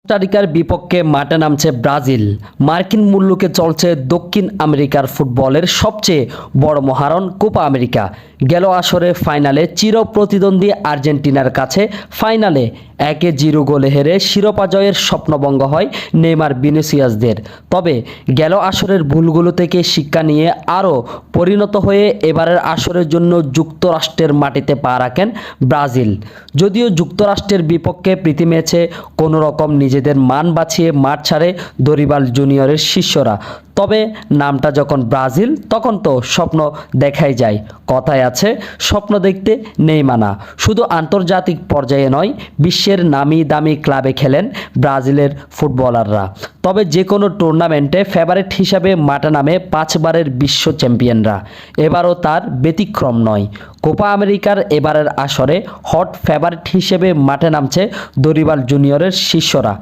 কোস্টারিকার বিপক্ষে মাঠে নামছে ব্রাজিল। মার্কিন মুলুকে চলছে দক্ষিণ আমেরিকার ফুটবলের সবচেয়ে বড় মহারণ কোপা আমেরিকা। গেল আসরে ফাইনালে চিরপ্রতিদ্বন্দ্বী আর্জেন্টিনার কাছে ফাইনালে 1-0 গোলে হেরে শিরোপা জয়ের স্বপ্নভঙ্গ হয় নেইমার ভিনিসিয়াসদের। তবে গেল আসরের ভুলগুলো থেকে শিক্ষা নিয়ে আরও পরিণত হয়ে এবারের আসরের জন্য যুক্তরাষ্ট্রের মাটিতে পা রাখেন ব্রাজিল। যদিও যুক্তরাষ্ট্রের বিপক্ষে প্রীতি ম্যাচে কোনো রকম নিজেদের মান বাঁচিয়ে মাঠ ছাড়ে দরিবাল জুনিয়রের শিষ্যরা, তবে নামটা যখন ব্রাজিল তখন তো স্বপ্ন দেখাই যায়। কথায় আছে, স্বপ্ন দেখতে নেই মানা। শুধু আন্তর্জাতিক পর্যায়ে নয়, বিশ্বের নামি দামি ক্লাবে খেলেন ব্রাজিলের ফুটবলাররা। তবে যে কোনো টুর্নামেন্টে ফেভারিট হিসাবে মাঠে নামে 5 বারের বিশ্ব চ্যাম্পিয়নরা। এবারও তার ব্যতিক্রম নয়। কোপা আমেরিকার এবারের আসরে হট ফেভারিট হিসেবে মাঠে নামছে দরিবাল জুনিয়রের শিষ্যরা।